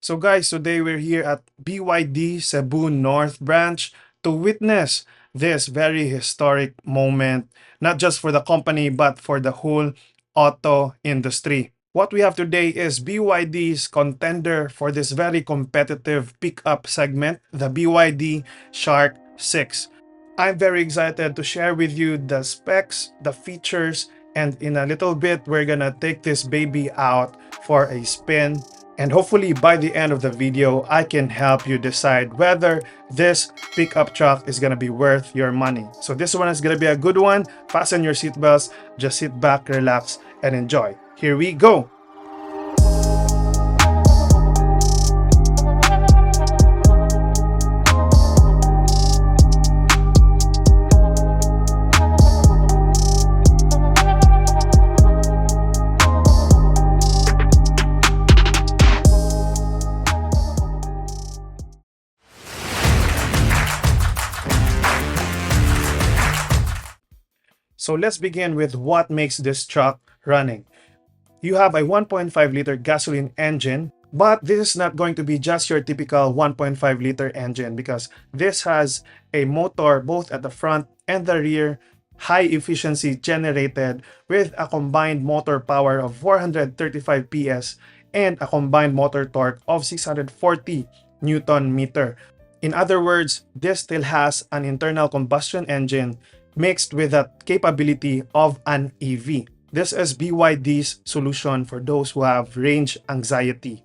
So guys, today we're here at BYD Cebu North Branch to witness this very historic moment, not just for the company, but for the whole auto industry. What we have today is BYD's contender for this very competitive pickup segment, the BYD Shark 6. I'm very excited to share with you the specs, the features, and in a little bit, we're gonna take this baby out for a spin. And hopefully by the end of the video, I can help you decide whether this pickup truck is gonna be worth your money. So this one is gonna be a good one. Fasten your seatbelts, just sit back, relax, and enjoy. Here we go. So let's begin with what makes this truck running. You have a 1.5 liter gasoline engine, but this is not going to be just your typical 1.5 liter engine because this has a motor both at the front and the rear, high efficiency generated with a combined motor power of 435 PS and a combined motor torque of 640 Newton meter. In other words, this still has an internal combustion engine mixed with the capability of an EV. This is BYD's solution for those who have range anxiety.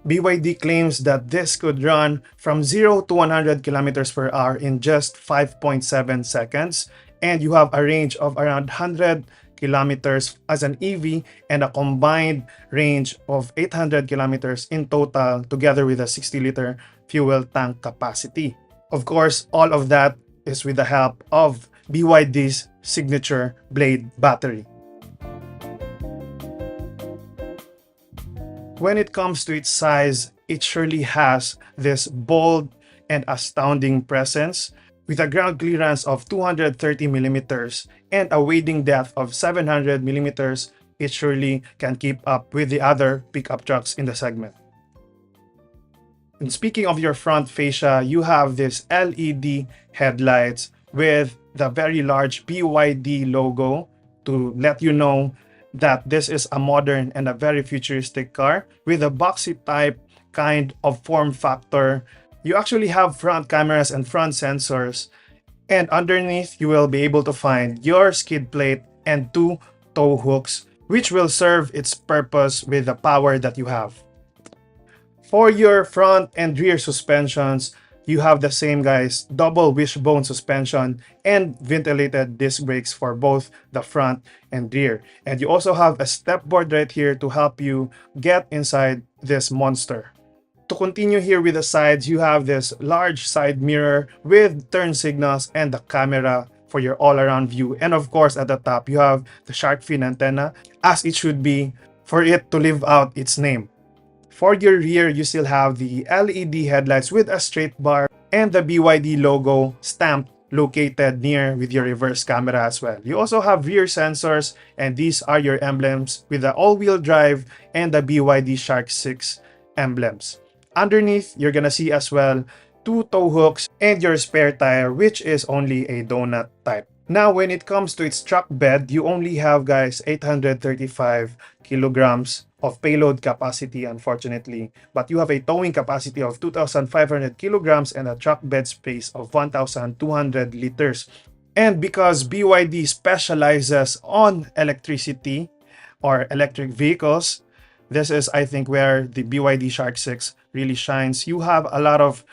BYD claims that this could run from 0 to 100 kilometers per hour in just 5.7 seconds, and you have a range of around 100 kilometers as an EV and a combined range of 800 kilometers in total together with a 60-liter fuel tank capacity. Of course, all of that is with the help of BYD's signature blade battery. When it comes to its size, it surely has this bold and astounding presence. With a ground clearance of 230 millimeters and a wading depth of 700 millimeters, it surely can keep up with the other pickup trucks in the segment. And speaking of your front fascia, you have this LED headlights with the very large BYD logo to let you know that this is a modern and a very futuristic car with a boxy type kind of form factor. You actually have front cameras and front sensors, and underneath you will be able to find your skid plate and two tow hooks, which will serve its purpose with the power that you have. For your front and rear suspensions, you have the same guys, double wishbone suspension and ventilated disc brakes for both the front and rear. And you also have a step board right here to help you get inside this monster. To continue here with the sides, you have this large side mirror with turn signals and the camera for your all-around view. And of course, at the top, you have the shark fin antenna, as it should be for it to live out its name. For your rear, you still have the LED headlights with a straight bar and the BYD logo stamped located near with your reverse camera as well. You also have rear sensors, and these are your emblems with the all-wheel drive and the BYD Shark 6 emblems. Underneath, you're gonna see as well two tow hooks and your spare tire, which is only a donut type. Now, when it comes to its truck bed, you only have, guys, 835 kilograms of payload capacity, unfortunately. But you have a towing capacity of 2,500 kilograms and a truck bed space of 1,200 liters. And because BYD specializes on electricity or electric vehicles, this is, I think, where the BYD Shark 6 really shines. You have a lot of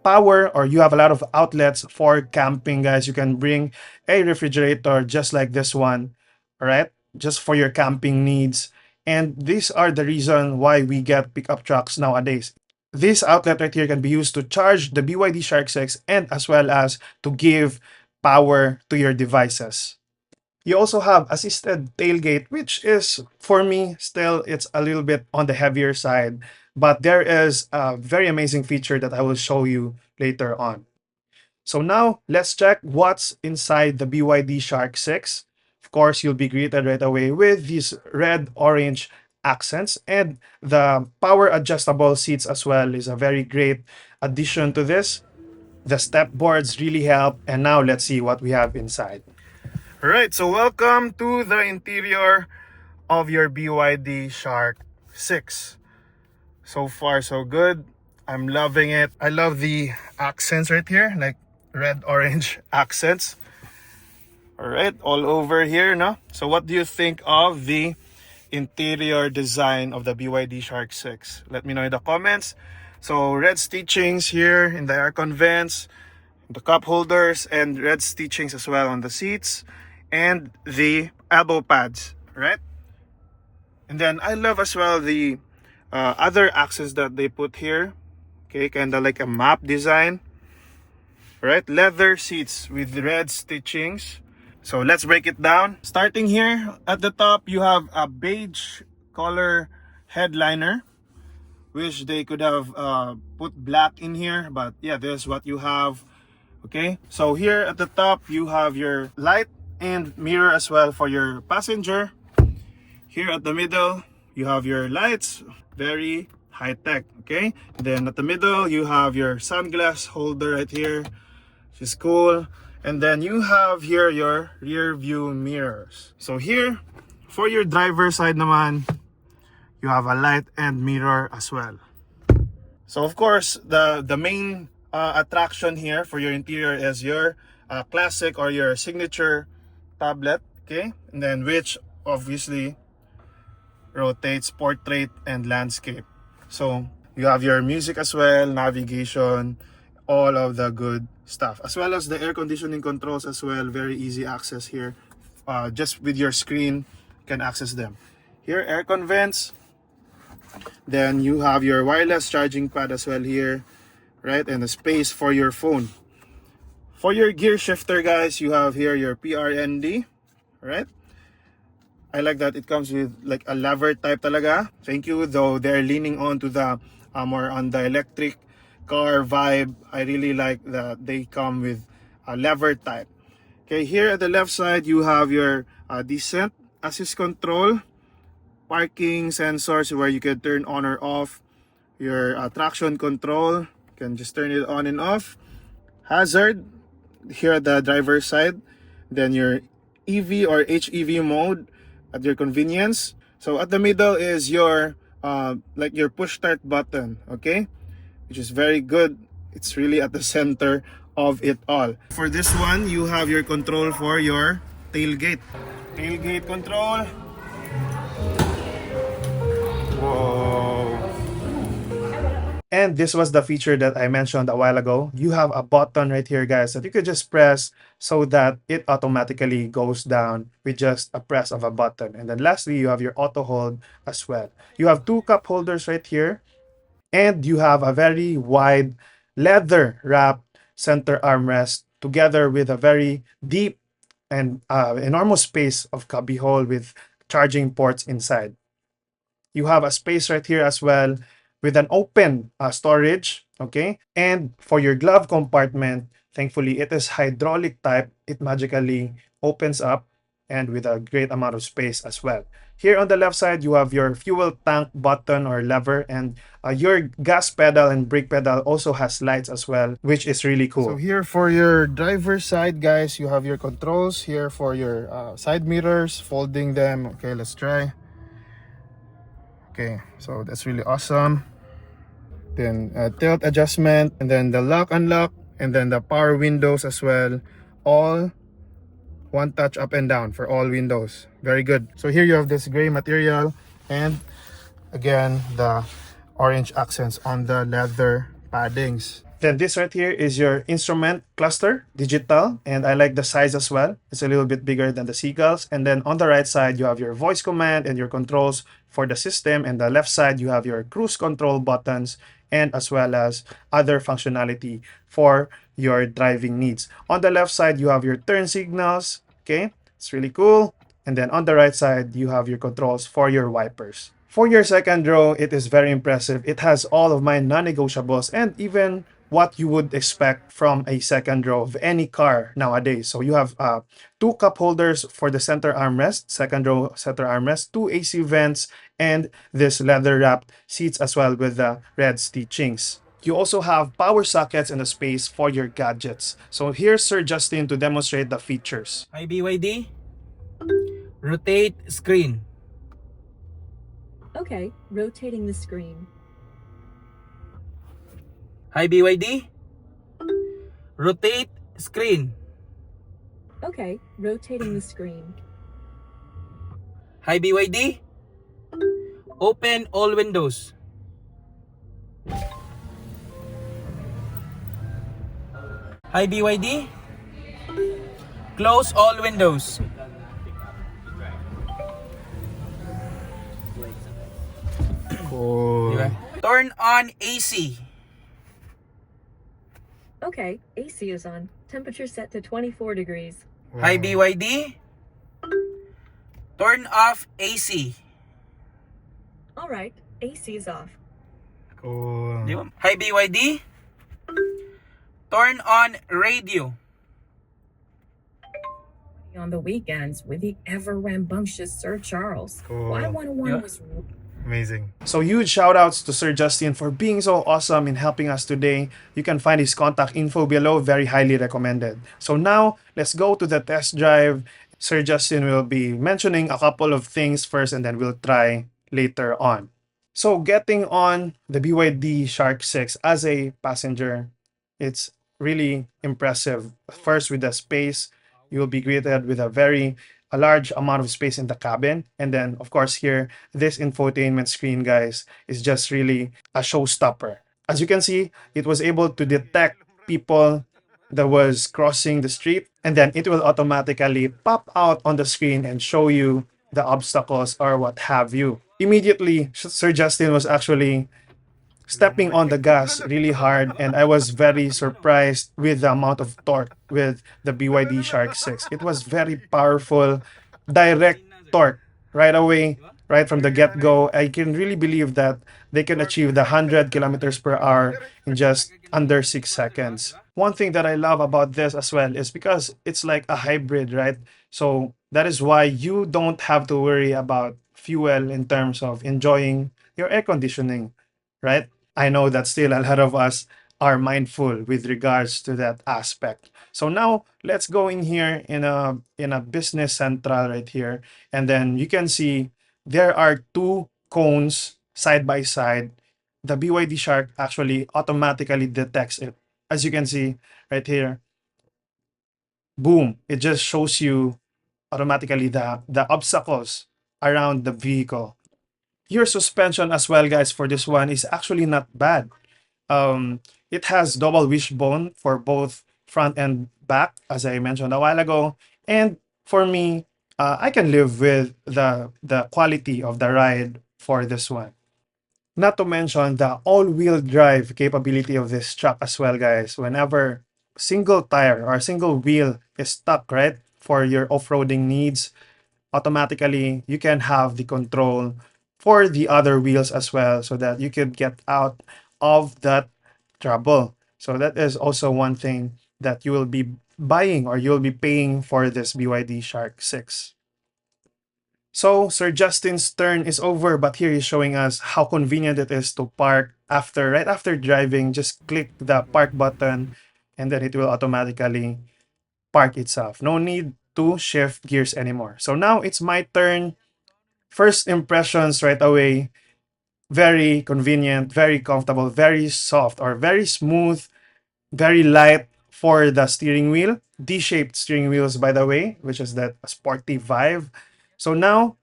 power, or you have a lot of outlets for camping, guys. You can bring a refrigerator just like this one, all right, just for your camping needs. And these are the reason why we get pickup trucks nowadays. This outlet right here can be used to charge the BYD Shark 6 and as well as to give power to your devices. You also have assisted tailgate, which is, for me, still, it's a little bit on the heavier side. But there is a very amazing feature that I will show you later on. So now, let's check what's inside the BYD Shark 6. Of course, you'll be greeted right away with this red-orange accents, and the power adjustable seats as well is a very great addition to this. The step boards really help, and now let's see what we have inside. All right, so welcome to the interior of your BYD Shark 6. So far, so good. I'm loving it. I love the accents right here, like red orange accents. All right, all over here, no? So what do you think of the interior design of the BYD Shark 6? Let me know in the comments. So red stitchings here in the aircon vents, the cup holders, and red stitchings as well on the seats and the elbow pads, right? And then I love as well the other accents that they put here. Okay, kind of like a map design, right? Leather seats with red stitchings. So let's break it down. Starting here at the top, you have a beige color headliner, which they could have put black in here, but yeah, this is what you have. Okay, so here at the top, you have your light and mirror as well for your passenger. Here at the middle, you have your lights, very high tech. Okay, then at the middle, you have your sunglass holder right here, which is cool. And then you have here your rear view mirrors. So here, for your driver side naman, you have a light and mirror as well. So of course, the main attraction here for your interior is your classic or your signature tablet, okay? And then which obviously rotates portrait and landscape. So you have your music as well, navigation, all of the good stuff, as well as the air conditioning controls as well. Very easy access here. Just with your screen, you can access them. Here, aircon vents. Then you have your wireless charging pad as well here, right? And a space for your phone. For your gear shifter, guys, you have here your PRND, right? I like that it comes with like a lever type talaga. Thank you, though they're leaning on to the more on the electric car vibe. I really like that they come with a lever type. Okay, here at the left side, you have your descent assist control, parking sensors where you can turn on or off, your traction control, you can just turn it on and off, hazard here at the driver's side, then your EV or HEV mode at your convenience. So at the middle is your like your push start button, okay, which is very good. It's really at the center of it all. For this one, you have your control for your tailgate. Tailgate control. Whoa. And this was the feature that I mentioned a while ago. You have a button right here, guys, that you could just press so that it automatically goes down with just a press of a button. And then lastly, you have your auto hold as well. You have two cup holders right here, and you have a very wide leather wrapped center armrest together with a very deep and enormous space of cubbyhole with charging ports inside. You have a space right here as well with an open storage, okay? And for your glove compartment, thankfully it is hydraulic type. It magically opens up and with a great amount of space as well. Here on the left side, you have your fuel tank button or lever, and your gas pedal and brake pedal also has lights as well, which is really cool. So here for your driver's side, guys, you have your controls here for your side mirrors, folding them. Okay, let's try. Okay, so that's really awesome. Then tilt adjustment, and then the lock unlock, and then the power windows as well. All one touch up and down for all windows. Very good. So here you have this gray material, and again the orange accents on the leather paddings. Then this right here is your instrument cluster, digital, and I like the size as well. It's a little bit bigger than the Seagulls. And then on the right side, you have your voice command and your controls for the system. And the left side, you have your cruise control buttons and as well as other functionality for your driving needs. On the left side, you have your turn signals. Okay, it's really cool. And then on the right side, you have your controls for your wipers. For your second row, it is very impressive. It has all of my non-negotiables and even what you would expect from a second row of any car nowadays. So you have two cup holders for the center armrest, second row center armrest, two AC vents, and this leather wrapped seats as well with the red stitchings. You also have power sockets and a space for your gadgets. So here's Sir Jhustine to demonstrate the features. Hi BYD, rotate screen. Okay, rotating the screen. Hi BYD, rotate screen. Okay, rotating the screen. Hi BYD, open all windows. Hi BYD, close all windows. Cool. Diba? Turn on AC. Okay, AC is on. Temperature set to 24 degrees. Hi BYD, turn off AC. Alright, AC is off. Cool. Diba? Hi BYD, turn on radio. On the weekends with the ever rambunctious Sir Charles. Cool. Y101 Yeah. was Oh, Amazing. So huge shout outs to Sir Jhustine for being so awesome in helping us today. You can find his contact info below, very highly recommended. So now let's go to the test drive. Sir Jhustine will be mentioning a couple of things first and then we'll try later on. So getting on the BYD Shark 6 as a passenger, it's really impressive. First with the space, you will be greeted with a large amount of space in the cabin. And then, of course, here, this infotainment screen, guys, is just really a showstopper. As you can see, it was able to detect people that was crossing the street, and then it will automatically pop out on the screen and show you the obstacles or what have you. Immediately, Sir Jhustine was actually stepping on the gas really hard, and I was very surprised with the amount of torque with the BYD Shark 6. It was very powerful, direct torque right away, right from the get-go. I can really believe that they can achieve the 100 kilometers per hour in just under 6 seconds. One thing that I love about this as well is because it's like a hybrid, right? So that is why you don't have to worry about fuel in terms of enjoying your air conditioning, right? I know that still a lot of us are mindful with regards to that aspect. So now let's go in here in a business central right here, and then you can see there are two cones side by side. The BYD Shark actually automatically detects it. As you can see right here, boom, it just shows you automatically the obstacles around the vehicle. Your suspension as well, guys, for this one is actually not bad. It has double wishbone for both front and back, as I mentioned a while ago. And for me, I can live with the quality of the ride for this one. Not to mention the all-wheel drive capability of this truck as well, guys. Whenever single tire or single wheel is stuck, right, for your off-roading needs, automatically you can have the control for the other wheels as well so that you could get out of that trouble. So that is also one thing that you will be buying or you'll be paying for this BYD Shark 6. So Sir Justine's turn is over, but here he's showing us how convenient it is to park right after driving. Just click the park button and then it will automatically park itself. No need to shift gears anymore. So now it's my turn. First impressions right away. Very convenient, very comfortable, very soft or very smooth, very light for the steering wheel. D-shaped steering wheels, by the way, which is that sporty vibe. So now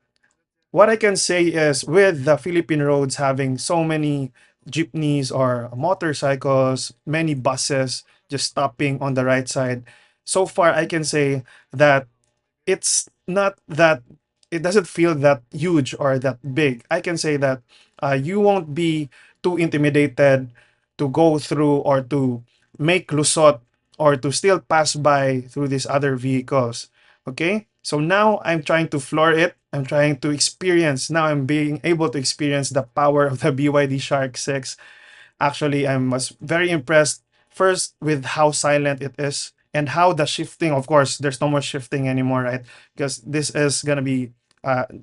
what I can say is with the Philippine roads having so many jeepneys or motorcycles, many buses just stopping on the right side, so far I can say that it's not that it doesn't feel that huge or that big. I can say that you won't be too intimidated to go through or to make lusot or to still pass by through these other vehicles. Okay, so now I'm trying to floor it. I'm trying to experience. Now I'm being able to experience the power of the BYD Shark 6. Actually, I was very impressed First, with how silent it is and how the shifting, of course, there's no more shifting anymore, right? Because this is going to be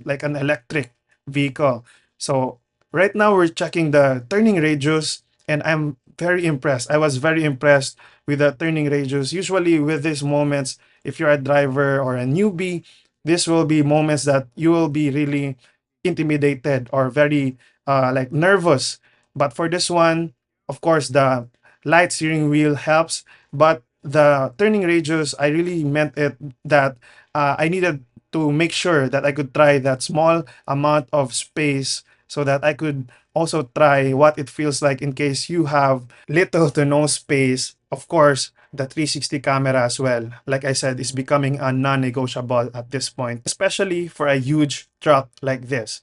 like an electric vehicle. So right now we're checking the turning radius, and I'm very impressed. I was very impressed with the turning radius. Usually with these moments, if you're a driver or a newbie, this will be moments that you will be really intimidated or very like nervous. But for this one, of course, the light steering wheel helps, but the turning radius, I really meant it that I needed to make sure that I could try that small amount of space so that I could also try what it feels like in case you have little to no space. Of course, the 360 camera as well, like I said, is becoming a non-negotiable at this point, especially for a huge truck like this.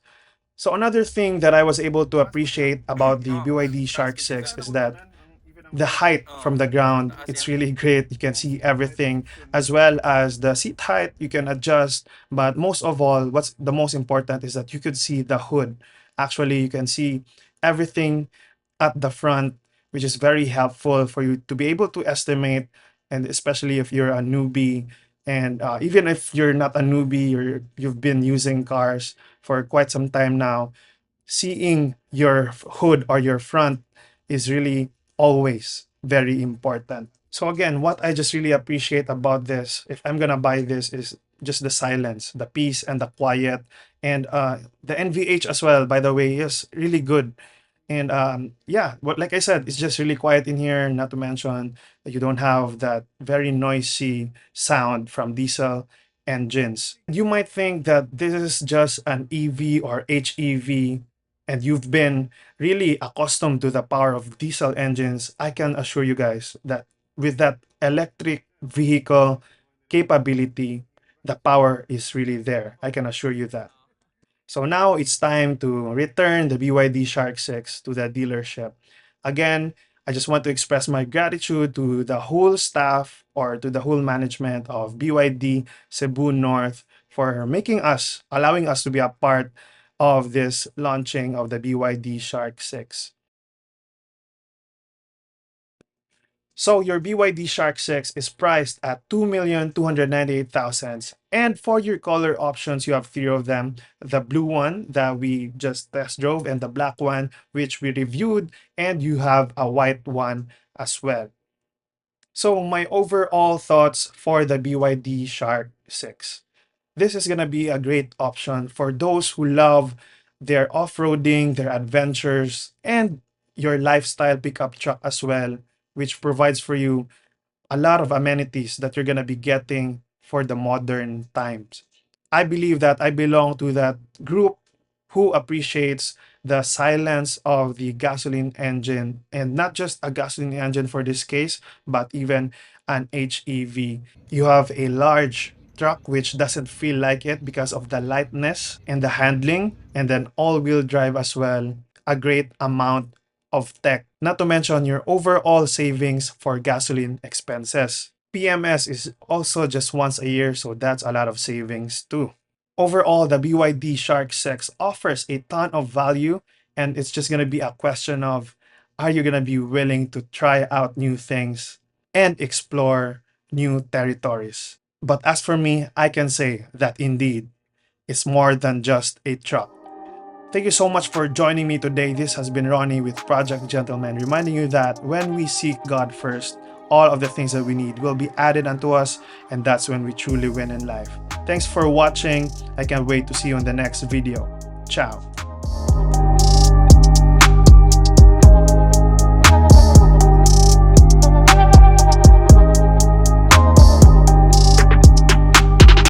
So another thing that I was able to appreciate about the BYD Shark 6 is that the height from the ground, it's really great. You can see everything, as well as the seat height you can adjust. But most of all, what's the most important is that you could see the hood. Actually, you can see everything at the front, which is very helpful for you to be able to estimate, and especially if you're a newbie. And even if you're not a newbie, you've been using cars for quite some time now, seeing your hood or your front is really always very important. So again, what I just really appreciate about this, if I'm gonna buy this, is just the silence, the peace, and the quiet, and the NVH as well. By the way, is really good. And yeah, what like I said, it's just really quiet in here. Not to mention that you don't have that very noisy sound from diesel engines. You might think that this is just an EV or HEV, and you've been really accustomed to the power of diesel engines. I can assure you guys that with that electric vehicle capability, the power is really there. I can assure you that. So now it's time to return the BYD Shark 6 to the dealership. Again, I just want to express my gratitude to the whole staff or to the whole management of BYD Cebu North for allowing us to be a part of this launching of the BYD Shark 6. So your BYD Shark 6 is priced at 2,298,000. And for your color options, you have three of them. The blue one that we just test drove, and the black one which we reviewed, and you have a white one as well. So my overall thoughts for the BYD Shark 6. This is going to be a great option for those who love their off-roading, their adventures, and your lifestyle pickup truck as well, which provides for you a lot of amenities that you're going to be getting for the modern times. I believe that I belong to that group who appreciates the silence of the gasoline engine, and not just a gasoline engine for this case, but even an HEV. You have a large truck which doesn't feel like it because of the lightness and the handling, and then all-wheel drive as well. A great amount of tech, not to mention your overall savings for gasoline expenses. PMS is also just once a year, so that's a lot of savings too. Overall, the BYD Shark 6 offers a ton of value, and it's just going to be a question of, are you going to be willing to try out new things and explore new territories? But as for me, I can say that indeed, it's more than just a truck. Thank you so much for joining me today. This has been Ronnie with Project Gentleman, reminding you that when we seek God first, all of the things that we need will be added unto us, and that's when we truly win in life. Thanks for watching. I can't wait to see you in the next video. Ciao.